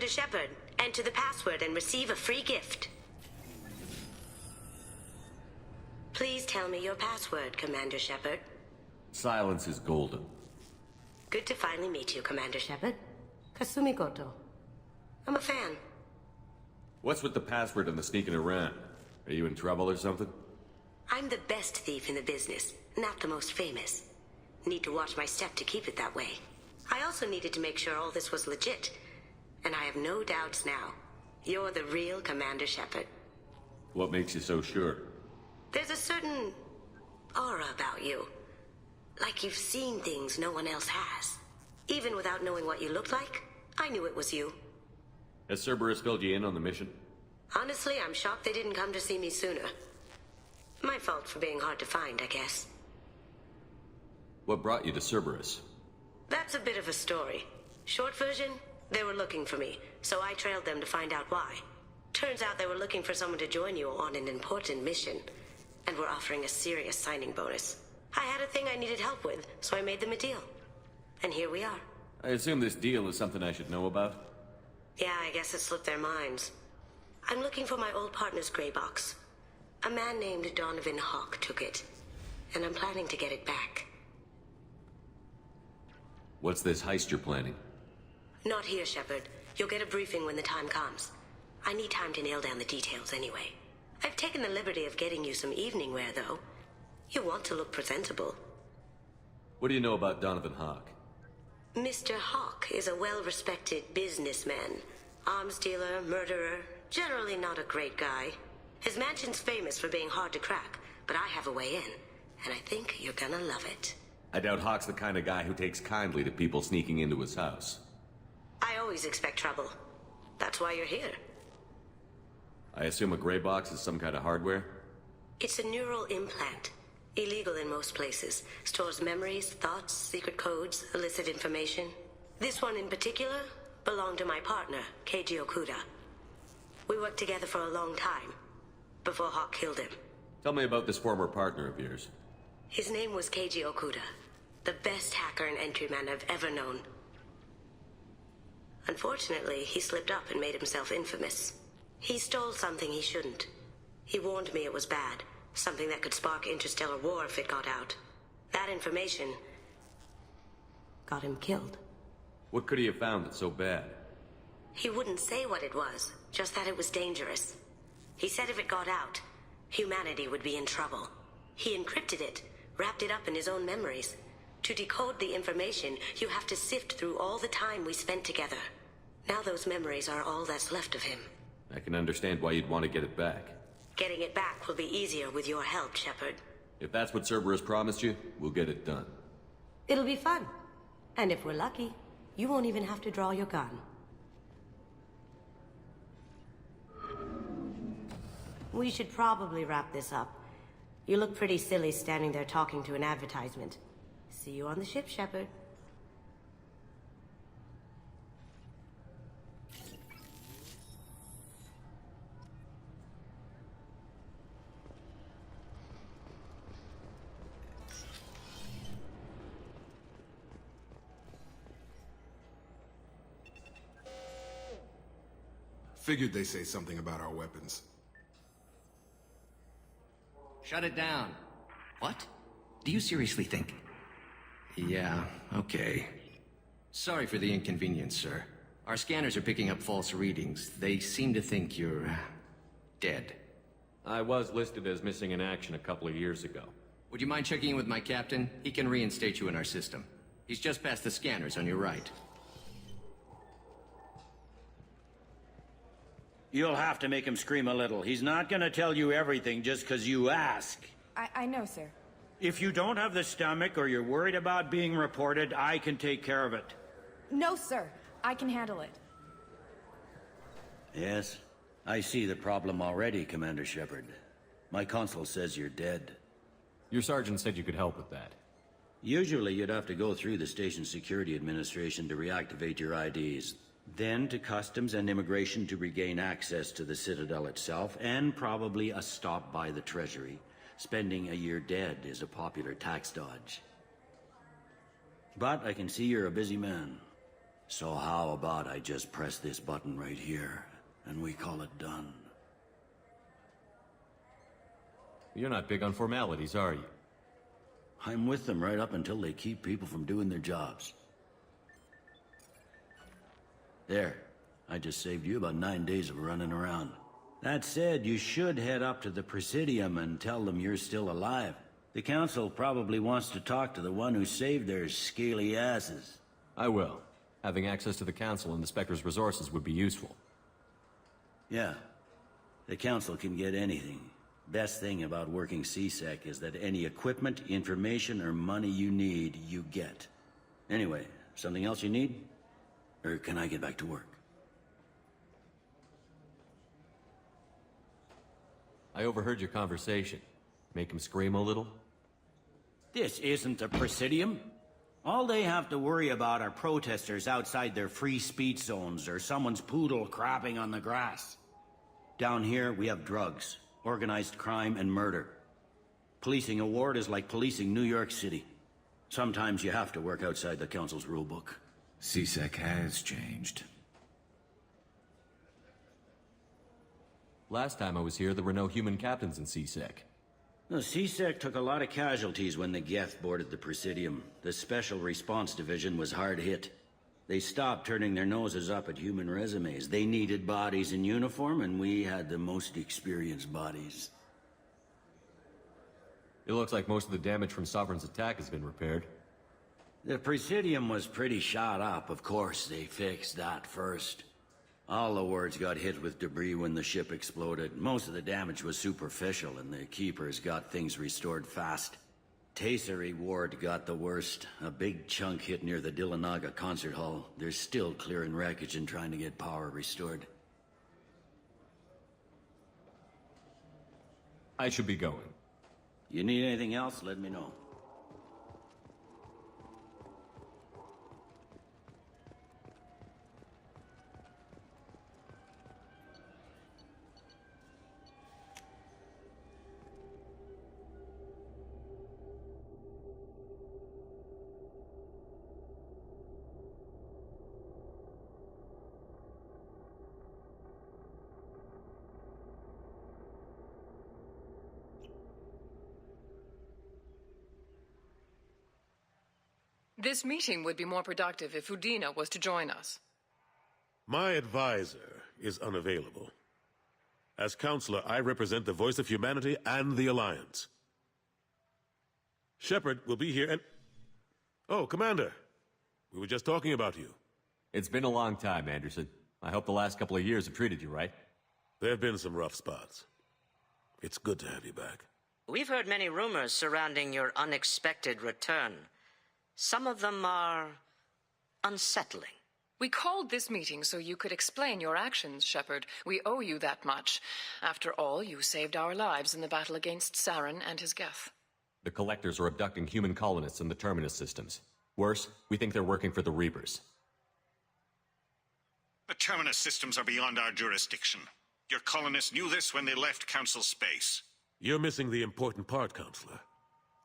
Commander Shepard. Enter the password and receive a free gift. Please tell me your password, Commander Shepard. Silence is golden. Good to finally meet you, Commander Shepard. Kasumi Gotto. I'm a fan. What's with the password and the sneaking around? Are you in trouble or something? I'm the best thief in the business, not the most famous. Need to watch my step to keep it that way. I also needed to make sure all this was legit. And I have no doubts now. You're the real Commander Shepard. What makes you so sure? There's a certain aura about you. Like you've seen things no one else has. Even without knowing what you looked like, I knew it was you. Has Cerberus filled you in on the mission? Honestly, I'm shocked they didn't come to see me sooner. My fault for being hard to find, I guess. What brought you to Cerberus? That's a bit of a story. Short version, they were looking for me, so I trailed them to find out why. Turns out they were looking for someone to join you on an important mission, and were offering a serious signing bonus. I had a thing I needed help with, so I made them a deal. And here we are. I assume this deal is something I should know about? Yeah, I guess it slipped their minds. I'm looking for my old partner's gray box. A man named Donovan Hawk took it, and I'm planning to get it back. What's this heist you're planning? Not here, Shepard. You'll get a briefing when the time comes. I need time to nail down the details anyway. I've taken the liberty of getting you some evening wear, though. You want to look presentable. What do you know about Donovan Hawk? Mr. Hawk is a well-respected businessman. Arms dealer, murderer, generally not a great guy. His mansion's famous for being hard to crack, but I have a way in, and I think you're gonna love it. I doubt Hawk's the kind of guy who takes kindly to people sneaking into his house. I always expect trouble. That's why you're here. I assume a gray box is some kind of hardware? It's a neural implant. Illegal in most places. Stores memories, thoughts, secret codes, illicit information. This one in particular belonged to my partner, Keiji Okuda. We worked together for a long time, before Hawk killed him. Tell me about this former partner of yours. His name was Keiji Okuda, the best hacker and entryman I've ever known. Unfortunately, he slipped up and made himself infamous. He stole something he shouldn't. He warned me it was bad, something that could spark interstellar war if it got out. That information got him killed. What could he have found that's so bad? He wouldn't say what it was, just that it was dangerous. He said if it got out, humanity would be in trouble. He encrypted it, wrapped it up in his own memories. To decode the information, you have to sift through all the time we spent together. Now those memories are all that's left of him. I can understand why you'd want to get it back. Getting it back will be easier with your help, Shepard. If that's what Cerberus promised you, we'll get it done. It'll be fun. And if we're lucky, you won't even have to draw your gun. We should probably wrap this up. You look pretty silly standing there talking to an advertisement. See you on the ship, Shepard. Figured they'd say something about our weapons. Shut it down. What? Do you seriously think? Yeah, okay. Sorry for the inconvenience, sir. Our scanners are picking up false readings. They seem to think you're... dead. I was listed as missing in action a couple of years ago. Would you mind checking in with my captain? He can reinstate you in our system. He's just past the scanners on your right. You'll have to make him scream a little. He's not gonna tell you everything just because you ask. I know, sir. If you don't have the stomach or you're worried about being reported, I can take care of it. No, sir. I can handle it. Yes, I see the problem already, Commander Shepard. My console says you're dead. Your sergeant said you could help with that. Usually you'd have to go through the Station Security Administration to reactivate your IDs. Then to Customs and Immigration to regain access to the Citadel itself, and probably a stop by the Treasury. Spending a year dead is a popular tax dodge. But I can see you're a busy man. So how about I just press this button right here, and we call it done? You're not big on formalities, are you? I'm with them right up until they keep people from doing their jobs. There. I just saved you about 9 days of running around. That said, you should head up to the Presidium and tell them you're still alive. The Council probably wants to talk to the one who saved their scaly asses. I will. Having access to the Council and the Spectre's resources would be useful. Yeah. The Council can get anything. Best thing about working CSEC is that any equipment, information, or money you need, you get. Anyway, something else you need? Or can I get back to work? I overheard your conversation. Make him scream a little? This isn't the Presidium. All they have to worry about are protesters outside their free speech zones or someone's poodle crapping on the grass. Down here, we have drugs, organized crime, and murder. Policing a ward is like policing New York City. Sometimes you have to work outside the Council's rulebook. CSEC has changed. Last time I was here, there were no human captains in CSEC. The CSEC took a lot of casualties when the Geth boarded the Presidium. The Special Response Division was hard hit. They stopped turning their noses up at human resumes. They needed bodies in uniform, and we had the most experienced bodies. It looks like most of the damage from Sovereign's attack has been repaired. The Presidium was pretty shot up. Of course, they fixed that first. All the wards got hit with debris when the ship exploded. Most of the damage was superficial, and the Keepers got things restored fast. Tasery Ward got the worst. A big chunk hit near the Dillanaga concert hall. They're still clearing wreckage and trying to get power restored. I should be going. You need anything else, let me know. This meeting would be more productive if Udina was to join us. My advisor is unavailable. As counselor, I represent the voice of humanity and the Alliance. Shepard will be here and... Oh, Commander. We were just talking about you. It's been a long time, Anderson. I hope the last couple of years have treated you right. There have been some rough spots. It's good to have you back. We've heard many rumors surrounding your unexpected return. Some of them are unsettling. We called this meeting so you could explain your actions, Shepard. We owe you that much. After all, you saved our lives in the battle against Saren and his Geth. The Collectors are abducting human colonists in the Terminus systems. Worse, we think they're working for the Reapers. The Terminus systems are beyond our jurisdiction. Your colonists knew this when they left Council space. You're missing the important part, Counselor.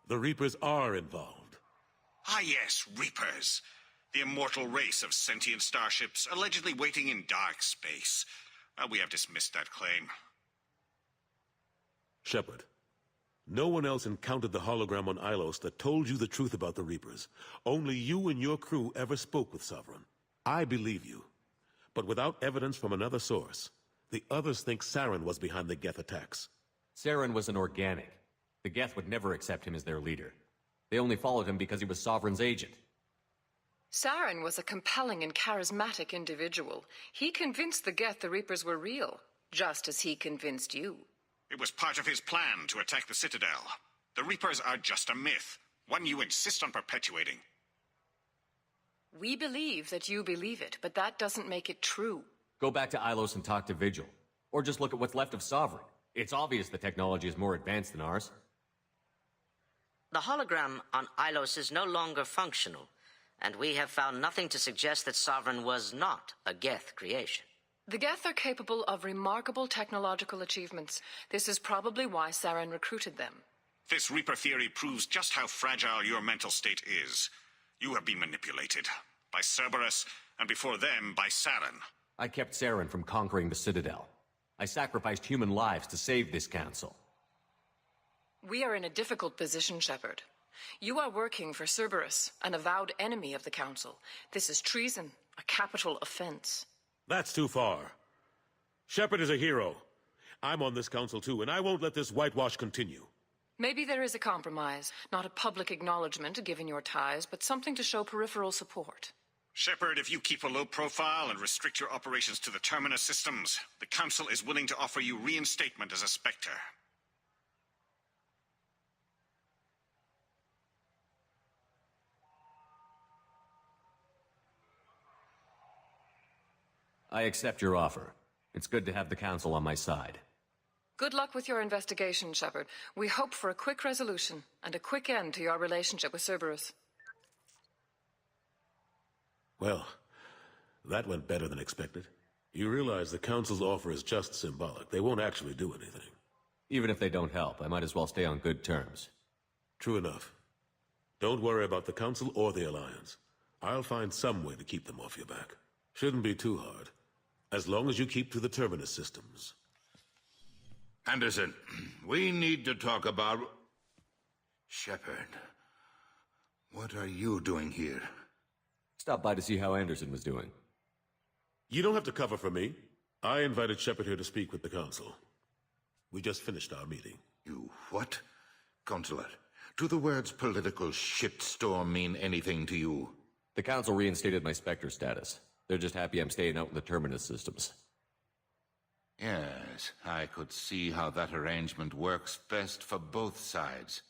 The Reapers are involved. Ah yes, Reapers. The immortal race of sentient starships allegedly waiting in dark space. We have dismissed that claim. Shepard, no one else encountered the hologram on Ilos that told you the truth about the Reapers. Only you and your crew ever spoke with Sovereign. I believe you. But without evidence from another source, the others think Saren was behind the Geth attacks. Saren was an organic. The Geth would never accept him as their leader. They only followed him because he was Sovereign's agent. Saren was a compelling and charismatic individual. He convinced the Geth the Reapers were real, just as he convinced you. It was part of his plan to attack the Citadel. The Reapers are just a myth, one you insist on perpetuating. We believe that you believe it, but that doesn't make it true. Go back to Ilos and talk to Vigil. Or just look at what's left of Sovereign. It's obvious the technology is more advanced than ours. The hologram on Ilos is no longer functional, and we have found nothing to suggest that Sovereign was not a Geth creation. The Geth are capable of remarkable technological achievements. This is probably why Saren recruited them. This Reaper theory proves just how fragile your mental state is. You have been manipulated by Cerberus and before them by Saren. I kept Saren from conquering the Citadel. I sacrificed human lives to save this council. We are in a difficult position, Shepard. You are working for Cerberus, an avowed enemy of the Council. This is treason, a capital offense. That's too far. Shepard is a hero. I'm on this council too, and I won't let this whitewash continue. Maybe there is a compromise. Not a public acknowledgement given your ties, but something to show peripheral support. Shepard, if you keep a low profile and restrict your operations to the Terminus systems, the Council is willing to offer you reinstatement as a Spectre. I accept your offer. It's good to have the Council on my side. Good luck with your investigation, Shepard. We hope for a quick resolution and a quick end to your relationship with Cerberus. Well, that went better than expected. You realize the Council's offer is just symbolic. They won't actually do anything. Even if they don't help, I might as well stay on good terms. True enough. Don't worry about the Council or the Alliance. I'll find some way to keep them off your back. Shouldn't be too hard. As long as you keep to the Terminus systems. Anderson, we need to talk about... Shepard, what are you doing here? Stopped by to see how Anderson was doing. You don't have to cover for me. I invited Shepard here to speak with the Council. We just finished our meeting. You what? Consular, do the words political shitstorm mean anything to you? The Council reinstated my Spectre status. They're just happy I'm staying out in the Terminus systems. Yes, I could see how that arrangement works best for both sides.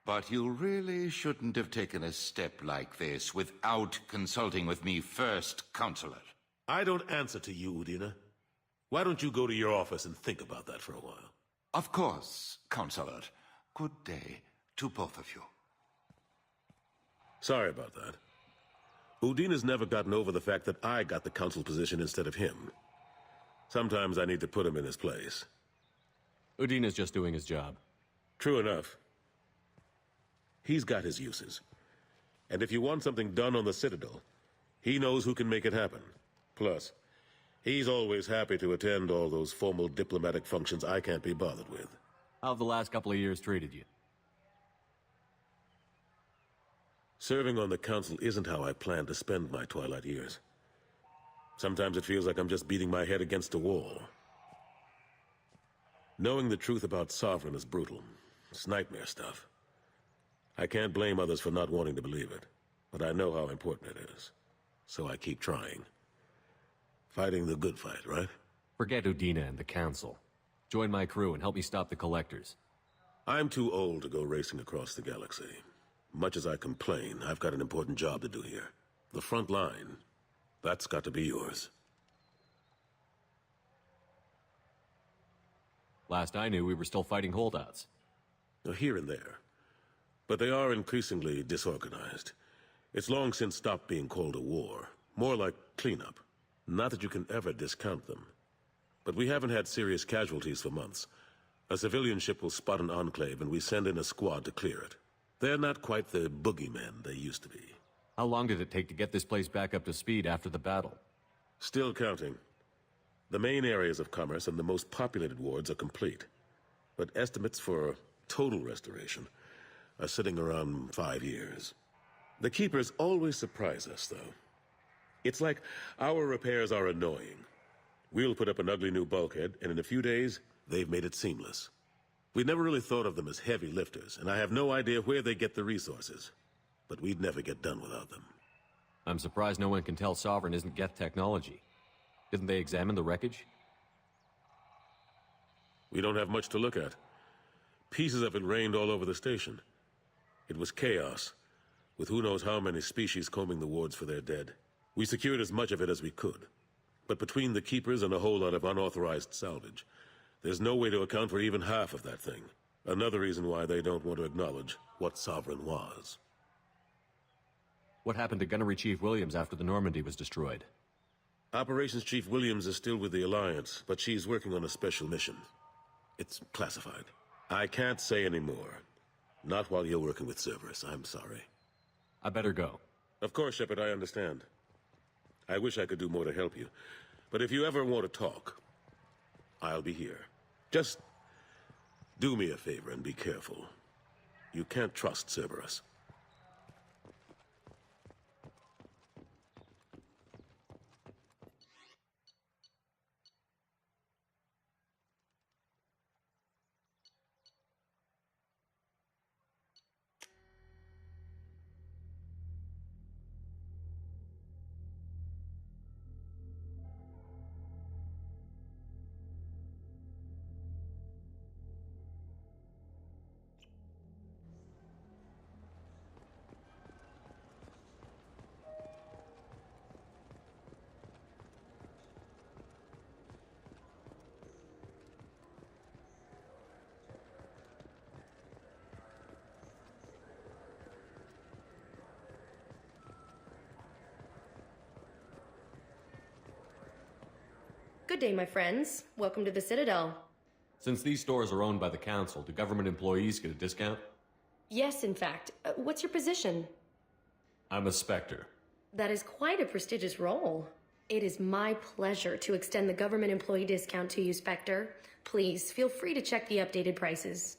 But you really shouldn't have taken a step like this without consulting with me first, Counselor. I don't answer to you, Udina. Why don't you go to your office and think about that for a while? Of course, Counselor. Good day to both of you. Sorry about that. Udina's never gotten over the fact that I got the Council position instead of him. Sometimes I need to put him in his place. Udina's just doing his job. True enough. He's got his uses. And if you want something done on the Citadel, he knows who can make it happen. Plus, he's always happy to attend all those formal diplomatic functions I can't be bothered with. How have the last couple of years treated you? Serving on the Council isn't how I plan to spend my twilight years. Sometimes it feels like I'm just beating my head against a wall. Knowing the truth about Sovereign is brutal. It's nightmare stuff. I can't blame others for not wanting to believe it, but I know how important it is. So I keep trying. Fighting the good fight, right? Forget Udina and the Council. Join my crew and help me stop the Collectors. I'm too old to go racing across the galaxy. Much as I complain, I've got an important job to do here. The front line. That's got to be yours. Last I knew, we were still fighting holdouts. Here and there. But they are increasingly disorganized. It's long since stopped being called a war. More like cleanup. Not that you can ever discount them. But we haven't had serious casualties for months. A civilian ship will spot an enclave and we send in a squad to clear it. They're not quite the boogeymen they used to be. How long did it take to get this place back up to speed after the battle? Still counting. The main areas of commerce and the most populated wards are complete. But estimates for total restoration are sitting around 5 years. The Keepers always surprise us, though. It's like our repairs are annoying. We'll put up an ugly new bulkhead, and in a few days, they've made it seamless. We never really thought of them as heavy lifters, and I have no idea where they get the resources. But we'd never get done without them. I'm surprised no one can tell Sovereign isn't Geth technology. Didn't they examine the wreckage? We don't have much to look at. Pieces of it rained all over the station. It was chaos, with who knows how many species combing the wards for their dead. We secured as much of it as we could. But between the Keepers and a whole lot of unauthorized salvage, there's no way to account for even half of that thing. Another reason why they don't want to acknowledge what Sovereign was. What happened to Gunnery Chief Williams after the Normandy was destroyed? Operations Chief Williams is still with the Alliance, but she's working on a special mission. It's classified. I can't say any more. Not while you're working with Cerberus, I'm sorry. I better go. Of course, Shepard, I understand. I wish I could do more to help you. But if you ever want to talk, I'll be here. Just do me a favor and be careful. You can't trust Cerberus. Good day, my friends. Welcome to the Citadel. Since these stores are owned by the Council, do government employees get a discount? Yes, in fact. What's your position? I'm a Spectre. That is quite a prestigious role. It is my pleasure to extend the government employee discount to you, Spectre. Please, feel free to check the updated prices.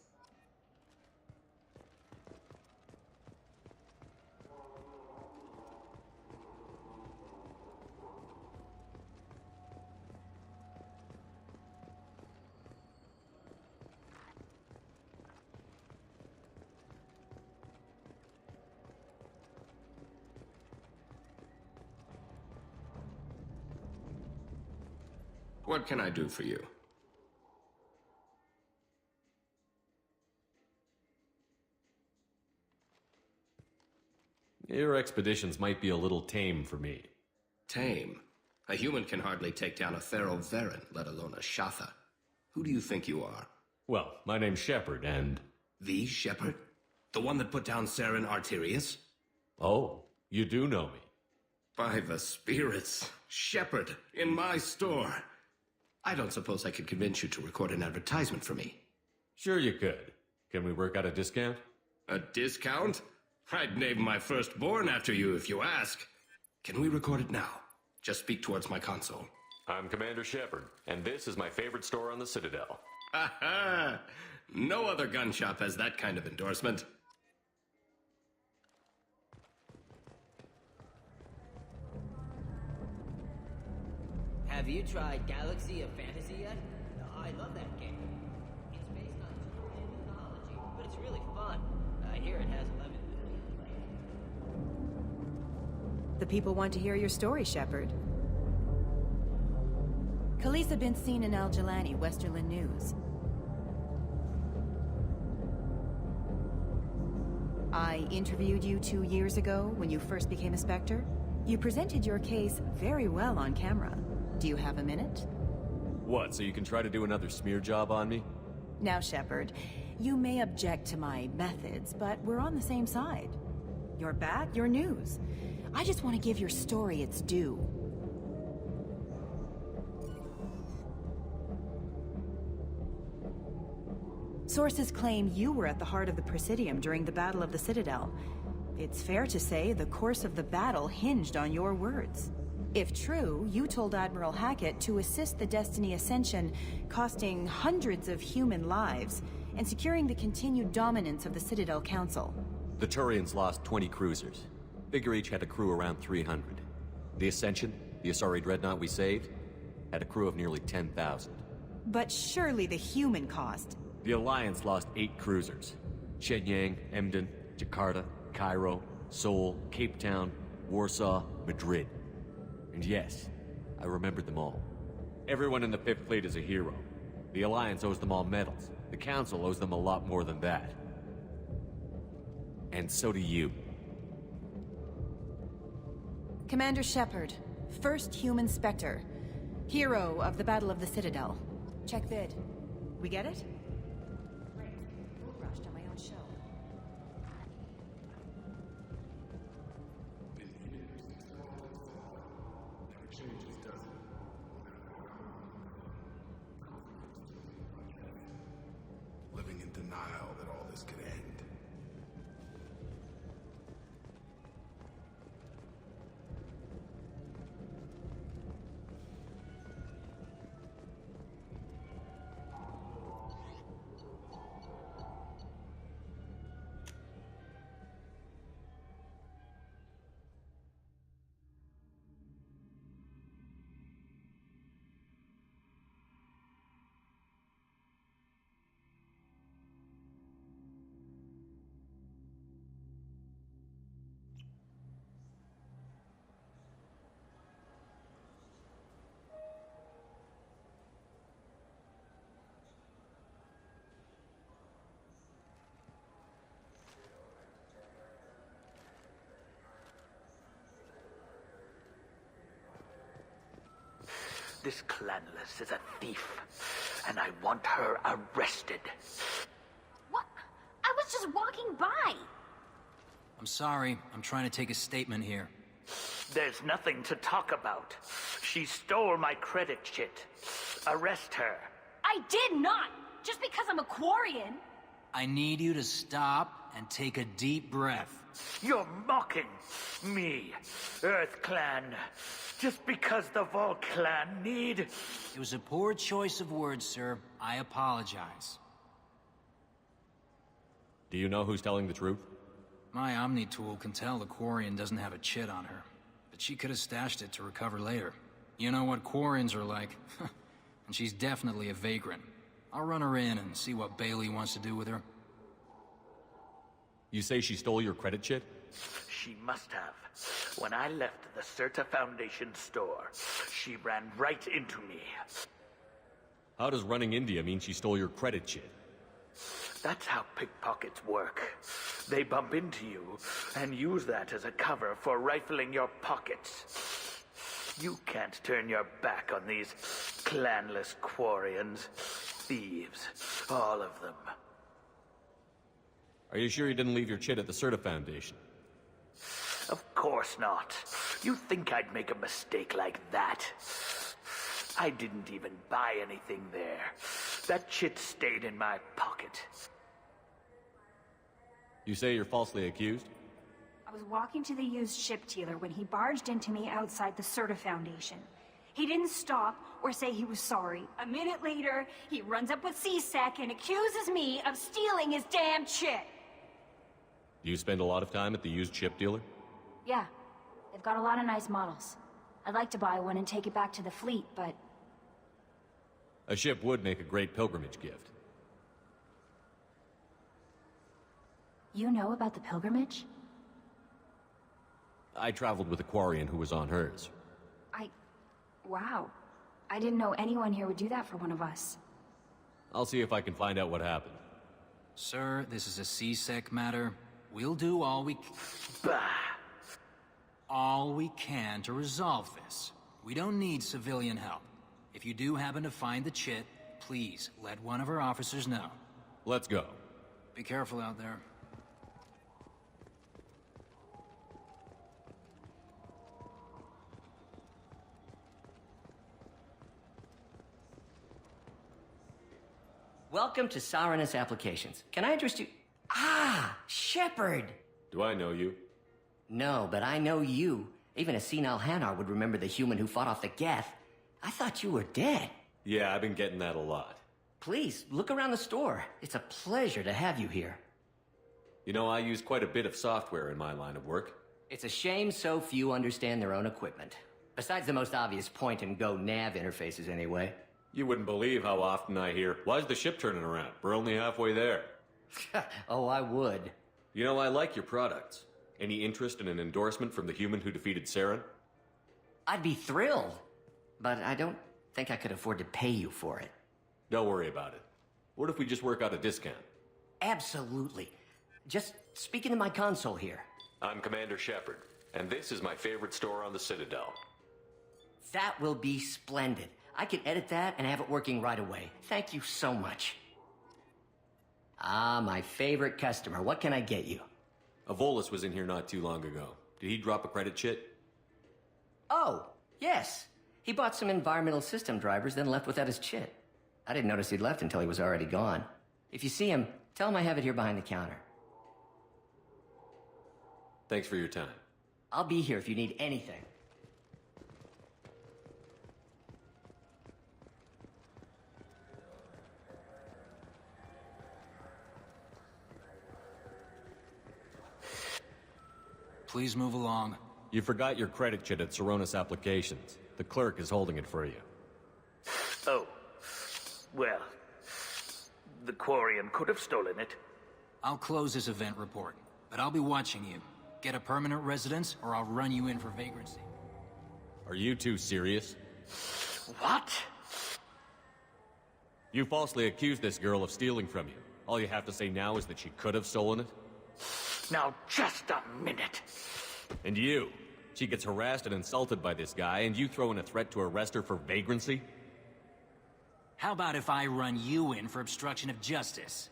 What can I do for you? Your expeditions might be a little tame for me. Tame? A human can hardly take down a Theroveran, let alone a Shatha. Who do you think you are? Well, my name's Shepard, and... The Shepard? The one that put down Saren Arterius? Oh, you do know me. By the spirits. Shepard, in my store. I don't suppose I could convince you to record an advertisement for me. Sure you could. Can we work out a discount? A discount? I'd name my firstborn after you if you ask. Can we record it now? Just speak towards my console. I'm Commander Shepard, and this is my favorite store on the Citadel. Ha ha! No other gun shop has that kind of endorsement. Have you tried Galaxy of Fantasy yet? I love that game. It's based on Tolkien mythology, but it's really fun. I hear it has 11 million players. The people want to hear your story, Shepard. Khaleesa been seen in Al Jalani, Westerland News. I interviewed you 2 years ago when you first became a Spectre. You presented your case very well on camera. Do you have a minute? What, so you can try to do another smear job on me? Now, Shepard, you may object to my methods, but we're on the same side. You're back, your news. I just want to give your story its due. Sources claim you were at the heart of the Presidium during the Battle of the Citadel. It's fair to say the course of the battle hinged on your words. If true, you told Admiral Hackett to assist the Destiny Ascension, costing hundreds of human lives, and securing the continued dominance of the Citadel Council. The Turians lost 20 cruisers. Figure each had a crew around 300. The Ascension, the Asari dreadnought we saved, had a crew of nearly 10,000. But surely the human cost. The Alliance lost 8 cruisers. Shenyang, Emden, Jakarta, Cairo, Seoul, Cape Town, Warsaw, Madrid. And yes, I remembered them all. Everyone in the 5th Fleet is a hero. The Alliance owes them all medals. The Council owes them a lot more than that. And so do you. Commander Shepard, first human Spectre. Hero of the Battle of the Citadel. Check vid. We get it? Great. Rushed on my own show. Living in denial that all this could end. This clanless is a thief, and I want her arrested. What? I was just walking by. I'm sorry. I'm trying to take a statement here. There's nothing to talk about. She stole my credit chit. Arrest her. I did not! Just because I'm a Quarian. I need you to stop and take a deep breath. You're mocking me, Earth Clan. Just because the Vol Clan need... It was a poor choice of words, sir. I apologize. Do you know who's telling the truth? My Omni tool can tell the Quarian doesn't have a chit on her, but she could have stashed it to recover later. You know what Quarians are like, and she's definitely a vagrant. I'll run her in and see what Bailey wants to do with her. You say she stole your credit chit? She must have. When I left the Certa Foundation store, she ran right into me. How does running into you mean she stole your credit chit? That's how pickpockets work. They bump into you and use that as a cover for rifling your pockets. You can't turn your back on these clanless Quarians. Thieves, all of them. Are you sure you didn't leave your chit at the Certa Foundation? Of course not. You think I'd make a mistake like that? I didn't even buy anything there. That chit stayed in my pocket. You say you're falsely accused? I was walking to the used ship dealer when he barged into me outside the Certa Foundation. He didn't stop or say he was sorry. A minute later, he runs up with C-Sec and accuses me of stealing his damn chit. Do you spend a lot of time at the used ship dealer? Yeah, they've got a lot of nice models. I'd like to buy one and take it back to the fleet, but... A ship would make a great pilgrimage gift. You know about the pilgrimage? I traveled with a Quarian who was on hers. Wow. I didn't know anyone here would do that for one of us. I'll see if I can find out what happened. Sir, this is a C-Sec matter. We'll do all we can to resolve this. We don't need civilian help. If you do happen to find the chit, please let one of our officers know. Let's go. Be careful out there. Welcome to Sovereignist Applications. Can I address you? Ah, Shepard! Do I know you? No, but I know you. Even a senile Hanar would remember the human who fought off the Geth. I thought you were dead. Yeah, I've been getting that a lot. Please, look around the store. It's a pleasure to have you here. You know, I use quite a bit of software in my line of work. It's a shame so few understand their own equipment. Besides the most obvious point-and-go nav interfaces, anyway. You wouldn't believe how often I hear, "Why's the ship turning around? We're only halfway there." Oh, I would. You know, I like your products. Any interest in an endorsement from the human who defeated Saren? I'd be thrilled. But I don't think I could afford to pay you for it. Don't worry about it. What if we just work out a discount? Absolutely. Just speak into my console here. I'm Commander Shepard, and this is my favorite store on the Citadel. That will be splendid. I can edit that and have it working right away. Thank you so much. Ah, my favorite customer. What can I get you? Avolis was in here not too long ago. Did he drop a credit chit? Oh, yes. He bought some environmental system drivers, then left without his chit. I didn't notice he'd left until he was already gone. If you see him, tell him I have it here behind the counter. Thanks for your time. I'll be here if you need anything. Please move along. You forgot your credit chit at Saronis Applications. The clerk is holding it for you. Oh. Well, the Quarian could have stolen it. I'll close this event report, but I'll be watching you. Get a permanent residence, or I'll run you in for vagrancy. Are you two serious? What? You falsely accused this girl of stealing from you. All you have to say now is that she could have stolen it? Now, just a minute. And you, She gets harassed and insulted by this guy, and you throw in a threat to arrest her for vagrancy? How about if I run you in for obstruction of justice?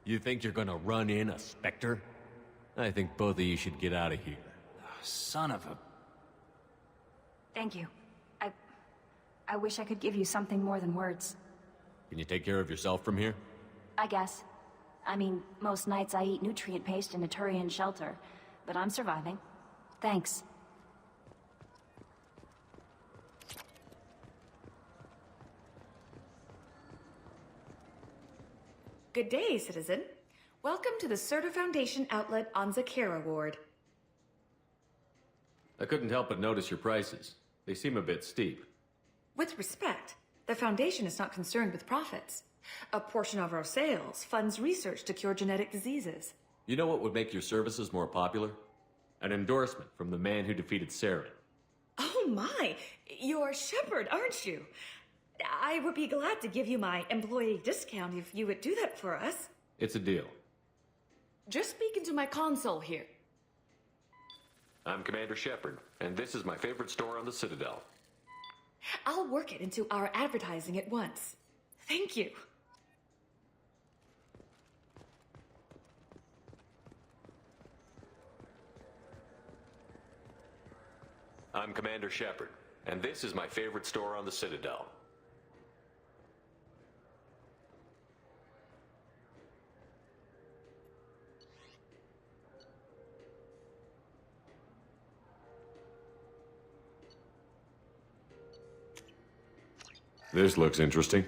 You think you're gonna run in a Spectre? I think both of you should get out of here. Son of a... Thank you. I wish I could give you something more than words. Can you take care of yourself from here? I guess. I mean, most nights I eat nutrient paste in a Turian shelter, but I'm surviving. Thanks. Good day, citizen. Welcome to the Certa Foundation outlet on Zakera Ward. I couldn't help but notice your prices. They seem a bit steep. With respect, the Foundation is not concerned with profits. A portion of our sales funds research to cure genetic diseases. You know what would make your services more popular? An endorsement from the man who defeated Saren. Oh my! You're Shepard, aren't you? I would be glad to give you my employee discount if you would do that for us. It's a deal. Just speak into my console here. I'm Commander Shepard, and this is my favorite store on the Citadel. I'll work it into our advertising at once. Thank you. I'm Commander Shepard, and this is my favorite store on the Citadel. This looks interesting.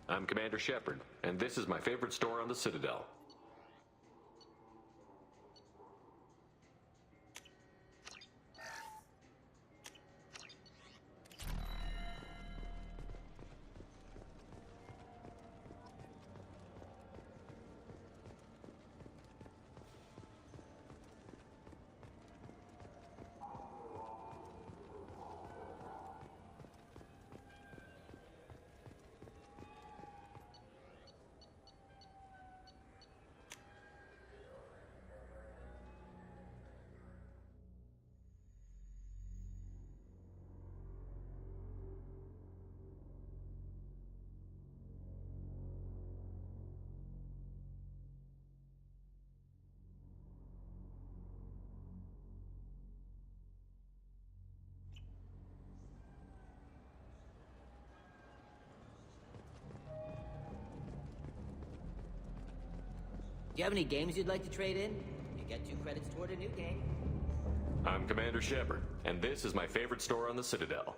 I'm Commander Shepard, and this is my favorite store on the Citadel. Do you have any games you'd like to trade in? You get 2 credits toward a new game. I'm Commander Shepard, and this is my favorite store on the Citadel.